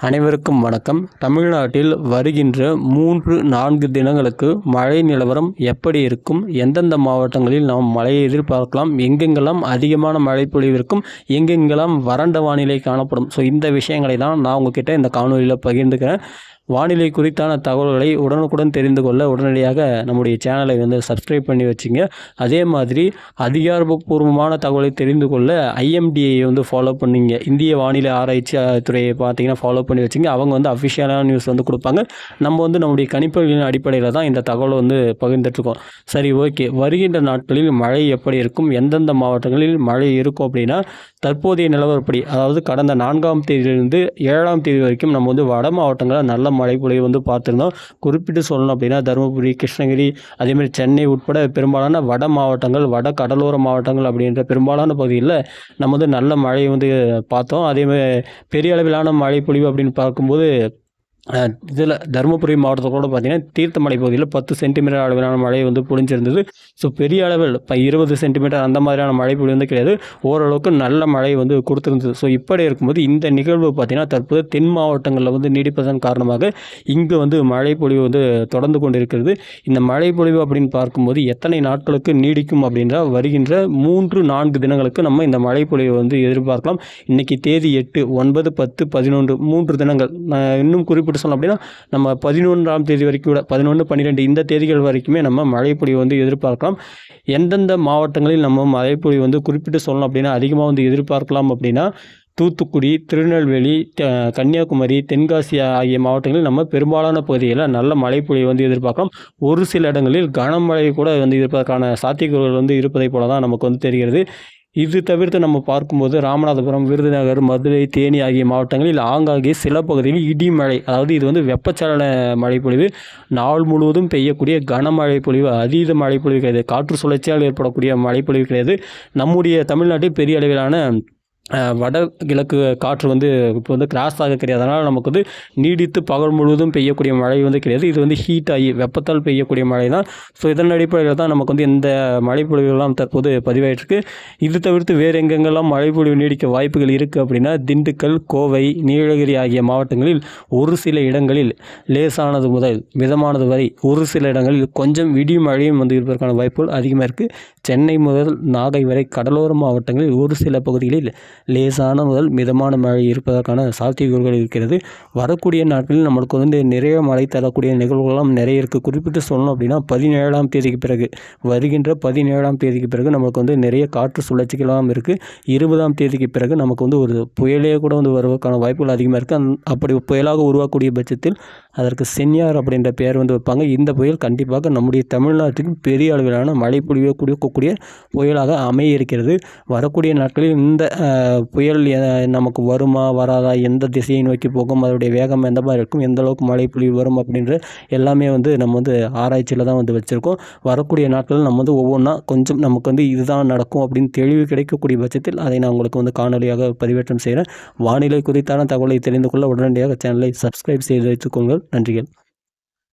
அனைவருக்கும் வணக்கம். தமிழ்நாட்டில் வருகின்ற 3-4 தினங்களுக்கு மழை நிலவரம் எப்படி இருக்கும், எந்தெந்த மாவட்டங்களில் நாம் மழையை எதிர்பார்க்கலாம், எங்கெங்கெல்லாம் அதிகமான மழை பொழிவு இருக்கும், எங்கெங்கெல்லாம் வறண்ட வானிலை காணப்படும். இந்த விஷயங்களை தான் நான் உங்ககிட்ட இந்த காணொலியில் பகிர்ந்துக்கிறேன். வானிலை குறித்தான தகவல்களை உடனுக்குடன் தெரிந்து கொள்ள உடனடியாக நம்முடைய சேனலை சப்ஸ்கிரைப் பண்ணி வச்சுங்க. அதே மாதிரி அதிகாரப்பூர்வமான தகவலை தெரிந்து கொள்ள IMDயை ஃபாலோ பண்ணிங்க. இந்திய வானிலை ஆராய்ச்சி துறையை பார்த்தீங்கன்னா ஃபாலோ பண்ணி வச்சுங்க. அவங்க அஃபிஷியலான நியூஸ் கொடுப்பாங்க. நம்ம நம்முடைய கணிப்புகளின் அடிப்படையில் தான் இந்த தகவலை பகிர்ந்துட்டுருக்கோம். சரி, ஓகே. வருகின்ற நாட்களில் மழை எப்படி இருக்கும், எந்தெந்த மாவட்டங்களில் மழை இருக்கும் அப்படின்னா, தற்போதைய நிலவரப்படி, அதாவது கடந்த 4ஆம் தேதியிலிருந்து 7ஆம் தேதி வரைக்கும் நம்ம வட மாவட்டங்களில் நல்ல மழை பொழிவு பார்த்துருந்தோம். குறிப்பிட்டு சொல்லணும் அப்படின்னா தருமபுரி, கிருஷ்ணகிரி, அதேமாதிரி சென்னை உட்பட பெரும்பாலான வட மாவட்டங்கள், வட கடலோர மாவட்டங்கள் அப்படின்ற பெரும்பாலான பகுதிகளில் நம்ம நல்ல மழையை பார்த்தோம். அதேமாதிரி பெரிய அளவிலான மழை பொழிவு அப்படின்னு பார்க்கும்போது இதில் தருமபுரி மாவட்டத்தில் கூட பார்த்திங்கன்னா தீர்த்தமலை பகுதியில் 10 சென்டிமீட்டர் அளவிலான மழை பொழிஞ்சிருந்தது. பெரிய அளவில் 20 சென்டிமீட்டர் அந்த மாதிரியான மழை பொழிவு கிடையாது. ஓரளவுக்கு நல்ல மழை கொடுத்துருந்தது. இப்படி இருக்கும்போது இந்த நிகழ்வு பார்த்திங்கன்னா தற்போது தென் மாவட்டங்களில் நீடிப்பதன் காரணமாக இங்கு மழை பொழிவு தொடர்ந்து கொண்டு இருக்கிறது. இந்த மழை பொழிவு அப்படின்னு பார்க்கும்போது எத்தனை நாட்களுக்கு நீடிக்கும் அப்படின்ற வருகின்ற 3-4 தினங்களுக்கு நம்ம இந்த மழை பொழிவு எதிர்பார்க்கலாம். இன்றைக்கி தேதி 8, 9, 10, 11 3 தினங்கள். இன்னும் குறிப்பிட்டு சொல்லணும் அப்படின்னா நம்ம 11ஆம் தேதி வரைக்கும் கூட 11, 12 இந்த தேதிகள் வரைக்குமே நம்ம மழை பொழிவு எதிர்பார்க்கலாம். எந்தெந்த மாவட்டங்களில் நம்ம மழை பொழிவு குறிப்பிட்டு சொல்லணும் அப்படின்னா அதிகமாக எதிர்பார்க்கலாம் அப்படின்னா தூத்துக்குடி, திருநெல்வேலி, கன்னியாகுமரி, தென்காசி ஆகிய மாவட்டங்களில் நம்ம பெரும்பாலான பகுதிகளில் நல்ல மழை பொழிவு எதிர்பார்க்கலாம். ஒரு சில இடங்களில் கனமழை கூட இருப்பதற்கான சாத்தியக்கூறுகள் இருப்பதை போல தான் நமக்கு தெரிகிறது. இது தவிர்த்து நம்ம பார்க்கும்போது ராமநாதபுரம், விருதுநகர், மதுரை, தேனி ஆகிய மாவட்டங்களில் ஆங்காங்கே சில பகுதிகளில் இடிமழை, அதாவது இது வெப்பச்சலன மழை பொழிவு, நாள் முழுவதும் பெய்யக்கூடிய கனமழை பொழிவு, அதீத மழை பொழிவு கிடையாது. காற்று சுழற்சியால் ஏற்படக்கூடிய மழை பொழிவு கிடையாது. நம்முடைய தமிழ்நாட்டில் பெரிய அளவிலான வடகிழக்கு காற்று இப்போ கிராஸ் ஆக கிடையாது. அதனால் நமக்கு நீடித்து பகல் முழுவதும் பெய்யக்கூடிய மழை கிடையாது. இது ஹீட் ஆகி வெப்பத்தால் பெய்யக்கூடிய மழை தான். இதன் அடிப்படையில் தான் நமக்கு இந்த மழை பொழிவுகள்லாம் தற்போது பதிவாயிட்டிருக்கு. இது தவிர்த்து வேறு எங்கெங்கெல்லாம் மழை பொழிவு நீடிக்க வாய்ப்புகள் இருக்குது அப்படின்னா திண்டுக்கல், கோவை, நீலகிரி ஆகிய மாவட்டங்களில் ஒரு சில இடங்களில் லேசானது முதல் மிதமானது வரை, ஒரு சில இடங்களில் கொஞ்சம் இடி மழையும் இருப்பதற்கான வாய்ப்புகள் அதிகமாக இருக்குது. சென்னை முதல் நாகை வரை கடலோர மாவட்டங்களில் ஒரு சில பகுதிகளில் லேசான முதல் மிதமான மழை இருப்பதற்கான சாத்தியக்கூறுகள் இருக்கிறது. வரக்கூடிய நாட்களில் நம்மளுக்கு நிறைய மழை தரக்கூடிய நிகழ்வுகள்லாம் நிறைய இருக்குது. குறிப்பிட்டு சொல்லணும் அப்படின்னா 17ஆம் தேதிக்கு பிறகு, வருகின்ற 17ஆம் தேதிக்கு பிறகு நமக்கு நிறைய காற்று சுழற்சிகளாம் இருக்குது. 20ஆம் தேதிக்கு பிறகு நமக்கு ஒரு புயலே கூட வருவதற்கான வாய்ப்புகள் அதிகமாக இருக்குது. அப்படி புயலாக உருவாக்கக்கூடிய பட்சத்தில் அதற்கு சென்யார் அப்படின்ற பெயர் வைப்பாங்க. இந்த புயல் கண்டிப்பாக நம்முடைய தமிழ்நாட்டுக்கு பெரிய அளவிலான மழை பொழிவை கொடுக்கக்கூடிய புயலாக அமைய இருக்கிறது. வரக்கூடிய நாட்களில் இந்த புயல் நமக்கு வருமா வராதா, எந்த திசையை நோக்கி போகும், அதோடைய வேகம் எந்த மாதிரி இருக்கும், எந்த அளவுக்கு மழை பொழிவு வரும் அப்படின்ற எல்லாமே நம்ம ஆராய்ச்சியில் தான் வச்சுருக்கோம். வரக்கூடிய நாட்களில் நம்ம ஒவ்வொன்றா கொஞ்சம் நமக்கு இதுதான் நடக்கும் அப்படின்னு தெளிவு கிடைக்கக்கூடிய பட்சத்தில் அதை நான் உங்களுக்கு காணொலியாக பதிவேற்றம் செய்கிறேன். வானிலை குறித்தான தகவலை தெரிந்து கொள்ள உடனடியாக சேனலை சப்ஸ்கிரைப் செய்து வைத்துக்கொள்ளுங்கள். நன்றிகள்.